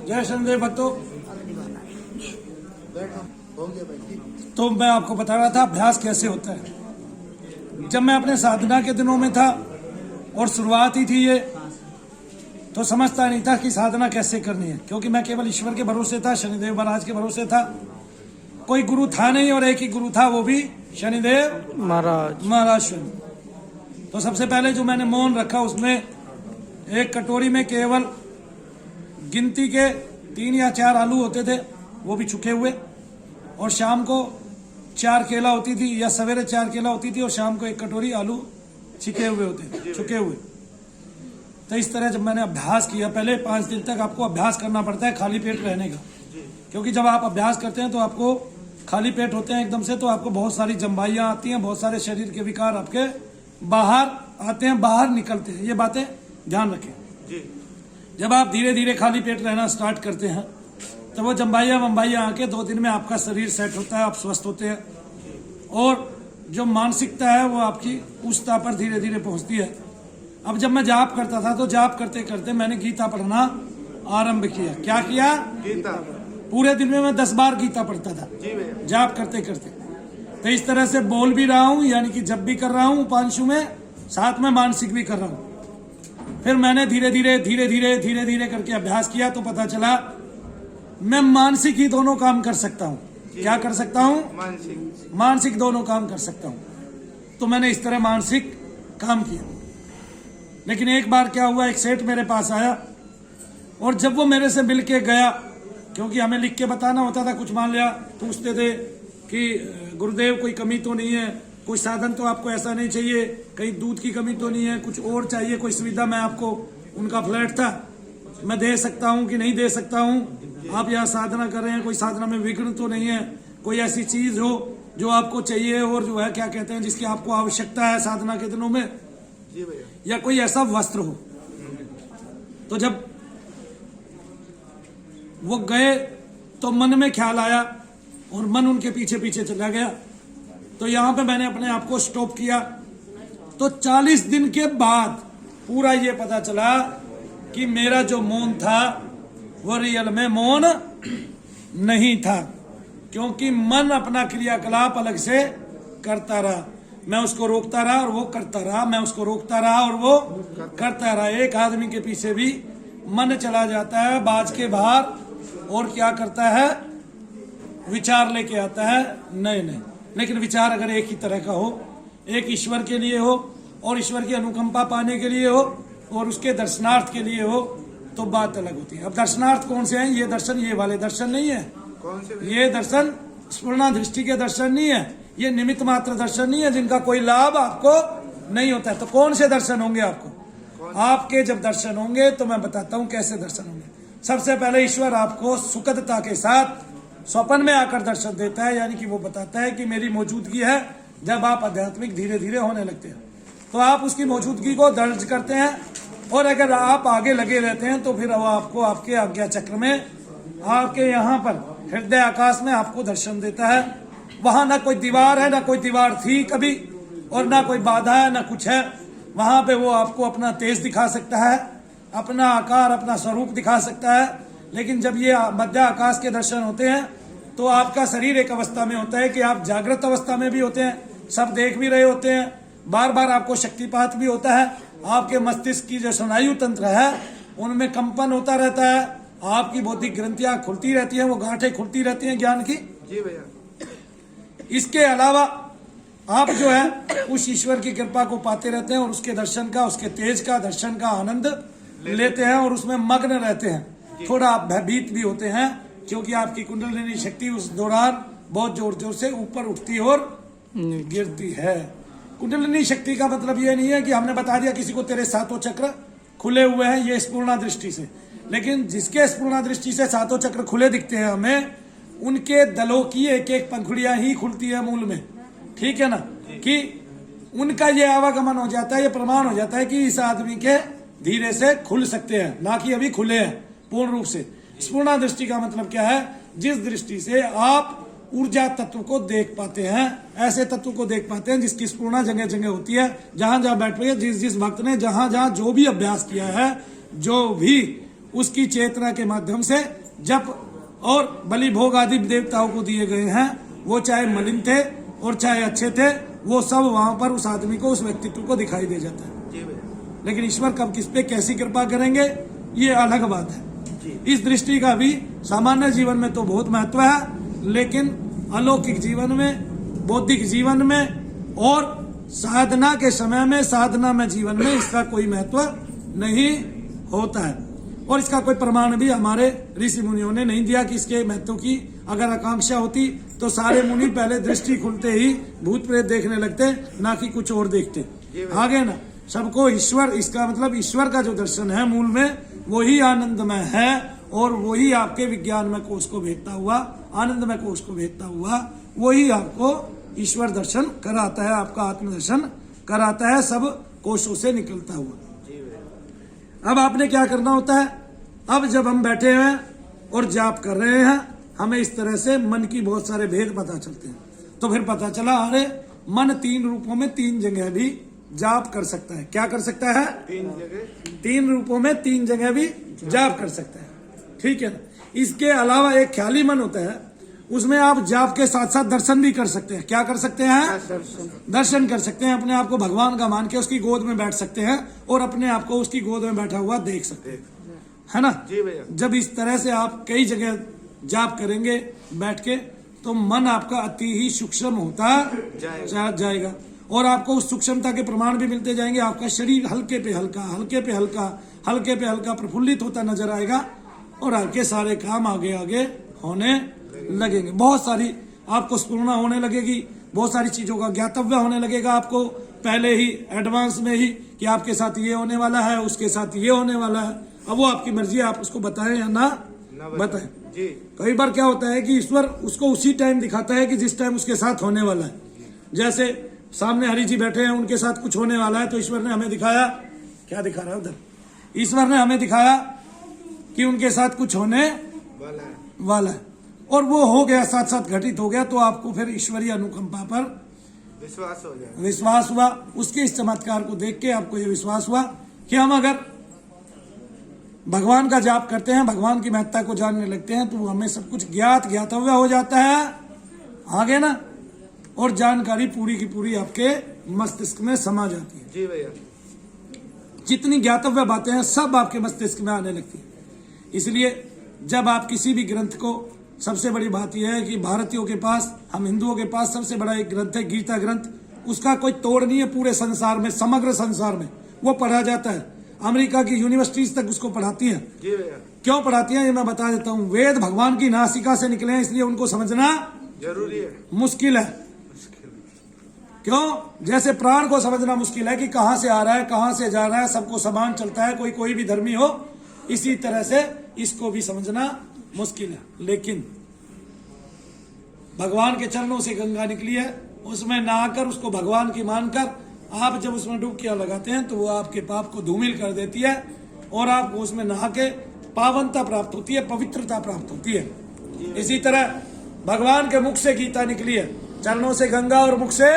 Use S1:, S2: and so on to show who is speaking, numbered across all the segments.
S1: जय शनिदेव भक्तों। तो मैं आपको बता रहा था अभ्यास कैसे होता है। जब मैं अपने साधना के दिनों में था और शुरुआत ही थी ये, तो समझता नहीं था कि साधना कैसे करनी है, क्योंकि मैं केवल ईश्वर के भरोसे था, शनिदेव महाराज के भरोसे था। कोई गुरु था नहीं और एक ही गुरु था, वो भी शनिदेव महाराज शनि। तो सबसे पहले जो मैंने मौन रखा, उसमें एक कटोरी में केवल गिनती के 3 या 4 आलू होते थे, वो भी छुके हुए, और शाम को 4 केला होती थी, या सवेरे 4 केला होती थी, और शाम को 1 कटोरी आलू छिके हुए होते, छुके हुए। तो इस तरह जब मैंने अभ्यास किया, पहले 5 दिन तक आपको अभ्यास करना पड़ता है खाली पेट रहने का, क्योंकि जब आप अभ्यास करते हैं तो आपको खाली पेट होते हैं एकदम से, तो आपको बहुत सारी जम्बाइयां आती हैं, बहुत सारे शरीर के विकार आपके बाहर आते हैं, बाहर निकलते हैं। ये बातें ध्यान रखें। जब आप धीरे धीरे खाली पेट रहना स्टार्ट करते हैं तो वो जम्बाइयां वम्बाइयां आके 2 दिन में आपका शरीर सेट होता है, आप स्वस्थ होते हैं, और जो मानसिकता है वो आपकी उच्चता पर धीरे धीरे पहुंचती है। अब जब मैं जाप करता था तो जाप करते करते मैंने गीता पढ़ना आरंभ किया। क्या किया? गीता। पूरे दिन में मैं 10 बार गीता पढ़ता था जाप करते करते। तो इस तरह से बोल भी रहा हूँ, यानी कि जब भी कर रहा हूँ उपांशु में, साथ में मानसिक भी कर रहा हूँ। फिर मैंने धीरे धीरे करके अभ्यास किया, तो पता चला मैं मानसिक ही दोनों काम कर सकता हूँ। क्या कर सकता हूँ? मानसिक दोनों काम कर सकता हूँ। तो मैंने इस तरह मानसिक काम किया। लेकिन एक बार क्या हुआ, एक सेठ मेरे पास आया, और जब वो मेरे से मिल के गया, क्योंकि हमें लिख के बताना होता था, कुछ मान लिया, पूछते थे कि गुरुदेव कोई कमी तो नहीं है, कोई साधन तो आपको ऐसा नहीं चाहिए, कहीं दूध की कमी तो नहीं है, कुछ और चाहिए, कोई सुविधा मैं आपको, उनका फ्लैट था, मैं दे सकता हूँ कि नहीं दे सकता हूँ, आप यहाँ साधना कर रहे हैं, कोई साधना में विघ्न तो नहीं है, कोई ऐसी चीज हो जो आपको चाहिए और जो है क्या कहते हैं जिसकी आपको आवश्यकता है साधना के दिनों में, या कोई ऐसा वस्त्र हो। तो जब वो गए तो मन में ख्याल आया और मन उनके पीछे पीछे चला गया। तो यहाँ पे मैंने अपने आप को स्टॉप किया। तो 40 दिन के बाद पूरा ये पता चला कि मेरा जो मौन था वो रियल में मौन नहीं था, क्योंकि मन अपना क्रियाकलाप अलग से करता रहा। मैं उसको रोकता रहा और वो करता रहा, मैं उसको रोकता रहा और वो करता रहा। एक आदमी के पीछे भी मन चला जाता है बाज के बाहर, और क्या करता है? विचार लेके आता है नए नए। लेकिन विचार अगर एक ही तरह का हो, एक ईश्वर के लिए हो और ईश्वर की अनुकंपा पाने के लिए हो और उसके दर्शनार्थ के लिए हो, तो बात अलग होती है। अब दर्शनार्थ कौन से हैं? ये दर्शन, ये वाले दर्शन नहीं है। कौन से? ये दर्शन स्फुरणा दृष्टि के दर्शन नहीं है, ये निमित्त मात्र दर्शन नहीं है, जिनका कोई लाभ आपको नहीं होता है। तो कौन से दर्शन होंगे आपको? आपके जब दर्शन होंगे तो मैं बताता हूँ कैसे दर्शन होंगे। सबसे पहले ईश्वर आपको सुखदता के साथ स्वप्न में आकर दर्शन देता है, यानी कि वो बताता है कि मेरी मौजूदगी है। जब आप आध्यात्मिक धीरे धीरे होने लगते हैं तो आप उसकी मौजूदगी को दर्ज करते हैं, और अगर आप आगे लगे रहते हैं तो फिर वो आपको आपके आज्ञा चक्र में, आपके यहाँ पर हृदय आकाश में आपको दर्शन देता है। वहां ना कोई दीवार है, ना कोई दीवार थी कभी, और ना कोई बाधा है, ना कुछ है। वहां पे वो आपको अपना तेज दिखा सकता है, अपना आकार, अपना स्वरूप दिखा सकता है। लेकिन जब ये मध्य आकाश के दर्शन होते हैं तो आपका शरीर एक अवस्था में होता है कि आप जागृत अवस्था में भी होते हैं, सब देख भी रहे होते हैं, बार बार आपको शक्तिपात भी होता है, आपके मस्तिष्क की जो स्नायु तंत्र है उनमें कंपन होता रहता है, आपकी बौद्धिक ग्रंथियां खुलती रहती हैं, वो गांठें खुलती रहती हैं ज्ञान की। जी भैया। इसके अलावा आप जो है उस ईश्वर की कृपा को पाते रहते हैं और उसके दर्शन का, उसके तेज का, दर्शन का आनंद लेते हैं और उसमें मग्न रहते हैं। थोड़ा आप भयभीत भी होते हैं, क्योंकि आपकी कुंडलिनी शक्ति उस दौरान बहुत जोर जोर से ऊपर उठती और गिरती है। कुंडलिनी शक्ति का मतलब ये नहीं है कि हमने बता दिया किसी को तेरे 7 चक्र खुले हुए हैं, ये स्फुरणा दृष्टि से। लेकिन जिसके स्फुरणा दृष्टि से 7 चक्र खुले दिखते हैं हमें, उनके दलों की एक एक पंखुड़ियां ही खुलती है मूल में। ठीक है ना, कि उनका ये आवागमन हो जाता है, ये प्रमाण हो जाता है कि इस आदमी के धीरे से खुल सकते हैं, ना कि अभी खुले हैं पूर्ण रूप से। स्फुरणा दृष्टि का मतलब क्या है? जिस दृष्टि से आप ऊर्जा तत्व को देख पाते हैं, ऐसे तत्व को देख पाते हैं जिसकी स्फुरणा जगह जगह होती है, जहां जहां बैठ रही है, जिस जिस भक्त ने जहां जहां जो भी अभ्यास किया है, जो भी उसकी चेतना के माध्यम से जप और बलि भोग आदि देवताओं को दिए गए हैं, वो चाहे मलिन थे और चाहे अच्छे थे, वो सब वहां पर उस आदमी को, उस व्यक्तित्व को दिखाई दे जाता है। लेकिन ईश्वर कब किस पे कैसी कृपा करेंगे ये अलग बात है। इस दृष्टि का भी सामान्य जीवन में तो बहुत महत्व है, लेकिन अलौकिक जीवन में, बौद्धिक जीवन में और साधना के समय में, साधना में जीवन में इसका कोई महत्व नहीं होता है। और इसका कोई प्रमाण भी हमारे ऋषि मुनियों ने नहीं दिया कि इसके महत्व की अगर आकांक्षा होती तो सारे मुनि पहले दृष्टि खुलते ही भूत प्रेत देखने लगते, ना कि कुछ और देखते। आगे ना सबको ईश्वर, इसका मतलब ईश्वर का जो दर्शन है मूल में वही आनंदमय है और वही आपके विज्ञानमय कोश को भेजता हुआ, आनंदमय कोश को भेजता हुआ वही आपको ईश्वर दर्शन कराता है, आपका आत्मदर्शन कराता है, सब कोशों से निकलता हुआ। अब आपने क्या करना होता है, अब जब हम बैठे हैं और जाप कर रहे हैं, हमें इस तरह से मन की बहुत सारे भेद पता चलते हैं। तो फिर पता चला अरे मन 3 रूपों में 3 जगह भी जाप कर सकता है। क्या कर सकता है? 3 रूपों में 3 जगह भी जाप कर सकता है। ठीक है ना। इसके अलावा एक ख्याली मन होता है, उसमें आप जाप के साथ साथ दर्शन भी कर सकते हैं। क्या कर सकते हैं? दर्शन कर सकते हैं। अपने आप को भगवान का मान के उसकी गोद में बैठ सकते हैं और अपने आप को उसकी गोद में बैठा हुआ देख सकते हैं, है ना।
S2: जी भैया।
S1: जब इस तरह से आप कई जगह जाप करेंगे बैठ के, तो मन आपका अति ही सूक्ष्म होता जाएगा और आपको उस सूक्ष्मता के प्रमाण भी मिलते जाएंगे। आपका शरीर हल्के पे हल्का, हल्के पे हल्का, हल्के पे हल्का प्रफुल्लित होता नजर आएगा और आपके सारे काम आगे आगे होने लगेंगे। बहुत सारी आपको स्फुरणा होने लगेगी, बहुत सारी चीजों का ज्ञातव्य होने लगेगा आपको पहले ही एडवांस में ही कि आपके साथ ये होने वाला है, उसके साथ ये होने वाला है। अब वो आपकी मर्जी है, आप उसको बताएं या ना बताएं। कई बार क्या होता है कि ईश्वर उसको उसी टाइम दिखाता है कि जिस टाइम उसके साथ होने वाला है। जैसे सामने हरि जी बैठे हैं, उनके साथ कुछ होने वाला है, तो ईश्वर ने हमें दिखाया, क्या दिखा रहा है उधर, ईश्वर ने हमें दिखाया कि उनके साथ कुछ होने वाला है और वो हो गया, साथ साथ घटित हो गया, तो आपको फिर ईश्वरीय अनुकंपा पर
S2: विश्वास हो जाए,
S1: विश्वास हुआ। उसके इस चमत्कार को देख के आपको ये विश्वास हुआ कि हम अगर भगवान का जाप करते हैं, भगवान की महत्ता को जानने लगते हैं, तो हमें सब कुछ ज्ञातव्य हो जाता है आगे ना, और जानकारी पूरी की पूरी आपके मस्तिष्क में समा जाती है।
S2: जी भैया।
S1: जितनी ज्ञातव्य बातें हैं सब आपके मस्तिष्क में आने लगती है। इसलिए जब आप किसी भी ग्रंथ को, सबसे बड़ी बात यह है कि भारतीयों के पास, हम हिंदुओं के पास सबसे बड़ा एक ग्रंथ है गीता ग्रंथ। उसका कोई तोड़ नहीं है पूरे संसार में, समग्र संसार में वो पढ़ा जाता है। अमेरिका की यूनिवर्सिटीज तक उसको पढ़ाती हैं।
S2: जी भैया।
S1: क्यों पढ़ाती हैं ये मैं बता देता हूँ। वेद भगवान की नासिका से निकले हैं, इसलिए उनको समझना
S2: जरूरी है,
S1: मुश्किल है। क्यों? जैसे प्राण को समझना मुश्किल है कि कहां से आ रहा है, कहां से जा रहा है, सबको समान चलता है, कोई भी धर्मी हो, इसी तरह से इसको भी समझना मुश्किल है। लेकिन भगवान के चरणों से गंगा निकली है, उसमें नहाकर उसको भगवान की मानकर आप जब उसमें डुबकियां लगाते हैं तो वो आपके पाप को धूमिल कर देती है और आपको उसमें नहा के पावनता प्राप्त होती है, पवित्रता प्राप्त होती है। इसी तरह भगवान के मुख से गीता निकली है, चरणों से गंगा और मुख से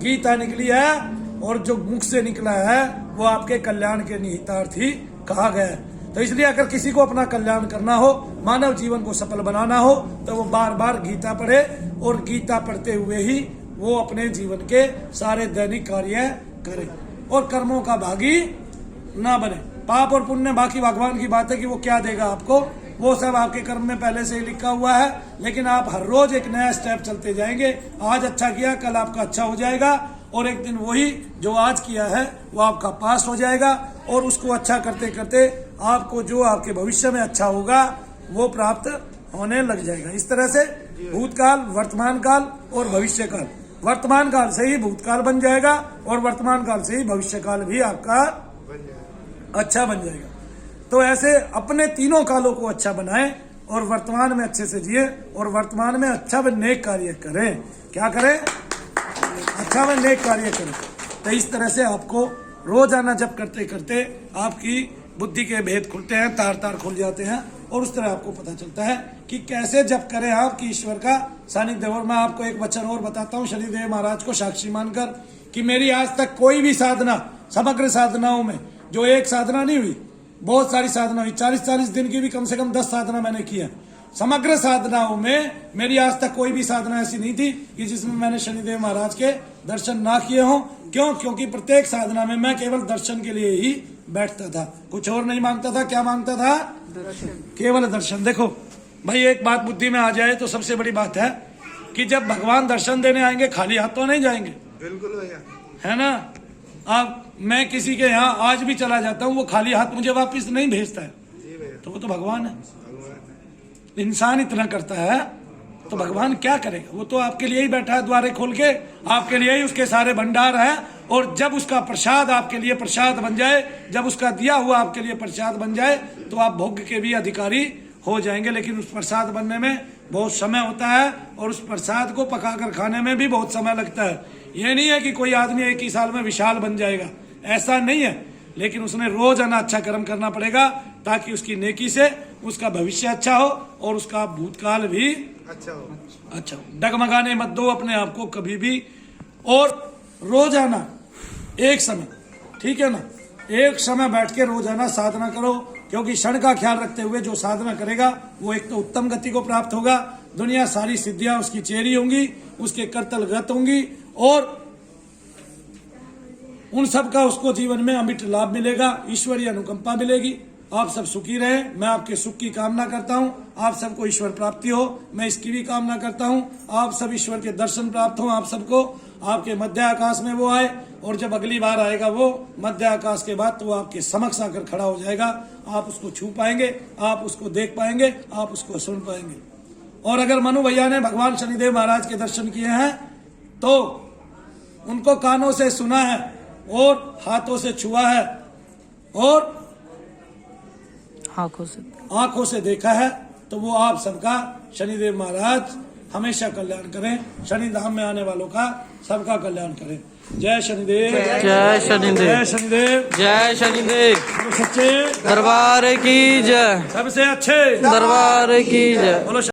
S1: गीता निकली है, और जो मुख से निकला है वो आपके कल्याण के निहितार्थ ही कहा गया है। तो इसलिए अगर किसी को अपना कल्याण करना हो, मानव जीवन को सफल बनाना हो, तो वो बार बार गीता पढ़े और गीता पढ़ते हुए ही वो अपने जीवन के सारे दैनिक कार्य करे और कर्मों का भागी ना बने। पाप और पुण्य बाकी भगवान की बात है कि वो क्या देगा आपको, वो सब आपके कर्म में पहले से ही लिखा हुआ है। लेकिन आप हर रोज एक नया स्टेप चलते जाएंगे। आज अच्छा किया, कल आपका अच्छा हो जाएगा और एक दिन वही जो आज किया है वो आपका पास हो जाएगा और उसको अच्छा करते करते आपको जो आपके भविष्य में अच्छा होगा वो प्राप्त होने लग जाएगा। इस तरह से भूतकाल, वर्तमान काल और भविष्य काल, वर्तमान काल से ही भूतकाल बन जाएगा और वर्तमान काल से ही भविष्य काल भी आपका अच्छा बन जाएगा। तो ऐसे अपने तीनों कालों को अच्छा बनाएं और वर्तमान में अच्छे से जिए और वर्तमान में अच्छा व नेक कार्य करें। क्या करें? अच्छा व नेक कार्य करें। तो इस तरह से आपको रोजाना जप करते करते आपकी बुद्धि के भेद खुलते हैं, तार तार खुल जाते हैं और उस तरह आपको पता चलता है कि कैसे जप करें आप कि ईश्वर का सानिध्य। और मैं आपको एक वचन और बताता हूँ शनिदेव महाराज को साक्षी मानकर कि मेरी आज तक कोई भी साधना, समग्र साधनाओं में जो एक साधना नहीं हुई, बहुत सारी साधना हुई, 40-40 दिन की भी कम से कम 10 साधना मैंने की है। समग्र साधनाओं में मेरी आज तक कोई भी साधना ऐसी नहीं थी कि जिसमें मैंने शनिदेव महाराज के दर्शन ना किए हों। क्यों? क्योंकि प्रत्येक साधना में मैं केवल दर्शन के लिए ही बैठता था, कुछ और नहीं मांगता था। क्या मांगता था? केवल दर्शन। देखो भाई, एक बात बुद्धि में आ जाए तो सबसे बड़ी बात है कि जब भगवान दर्शन देने आएंगे खाली हाथ तो नहीं जाएंगे,
S2: बिल्कुल भैया।
S1: है ना। अब मैं किसी के यहाँ आज भी चला जाता हूँ, वो खाली हाथ मुझे वापस नहीं भेजता है,
S2: जी भैया।
S1: तो वो तो भगवान है।
S2: भगवान
S1: इंसान इतना करता है तो भगवान क्या करेगा? वो तो आपके लिए ही बैठा है द्वारे खोल के, आपके लिए ही उसके सारे भंडार है। और जब उसका प्रसाद आपके लिए प्रसाद बन जाए, जब उसका दिया हुआ आपके लिए प्रसाद बन जाए, तो आप भोग के भी अधिकारी हो जाएंगे। लेकिन उस प्रसाद बनने में बहुत समय होता है और उस प्रसाद को पकाकर खाने में भी बहुत समय लगता है। ये नहीं है कि कोई आदमी एक ही साल में विशाल बन जाएगा, ऐसा नहीं है। लेकिन उसने रोजाना अच्छा कर्म करना पड़ेगा ताकि उसकी नेकी से उसका भविष्य अच्छा हो और उसका भूतकाल भी
S2: अच्छा हो।
S1: अच्छा हो। डगमगाने मत दो अपने आप को कभी भी। और रोजाना एक समय, ठीक है ना, एक समय बैठ के रोजाना साधना करो, क्योंकि क्षण का ख्याल रखते हुए जो साधना करेगा वो एक तो उत्तम गति को प्राप्त होगा, दुनिया सारी सिद्धियां उसकी चेरी होंगी, उसके कर्तलगत होंगी और उन सब का उसको जीवन में अमिट लाभ मिलेगा, ईश्वरीय अनुकंपा मिलेगी। आप सब सुखी रहे, मैं आपके सुख की कामना करता हूं। आप सबको ईश्वर प्राप्ति हो, मैं इसकी भी कामना करता हूं। आप सब ईश्वर के दर्शन प्राप्त हो, आप सबको आपके मध्य आकाश में वो आए, और जब अगली बार आएगा वो मध्य आकाश के बाद, तो वो आपके समक्ष आकर खड़ा हो जाएगा। आप उसको छू पाएंगे, आप उसको देख पाएंगे, आप उसको सुन पाएंगे। और अगर मनु भैया ने भगवान शनिदेव महाराज के दर्शन किए हैं तो उनको कानों से सुना है और हाथों से छुआ है और आंखों से देखा है, तो वो आप सबका शनिदेव महाराज हमेशा कल्याण करें, शनि धाम में आने वालों का सबका कल्याण करें। जय शनिदेव,
S3: जय शनिदेव,
S1: जय शनिदेव,
S3: जय शनिदेव।
S1: सच्चे
S3: दरबार की जय,
S1: सबसे अच्छे
S3: दरबार की जय।
S1: बोलो।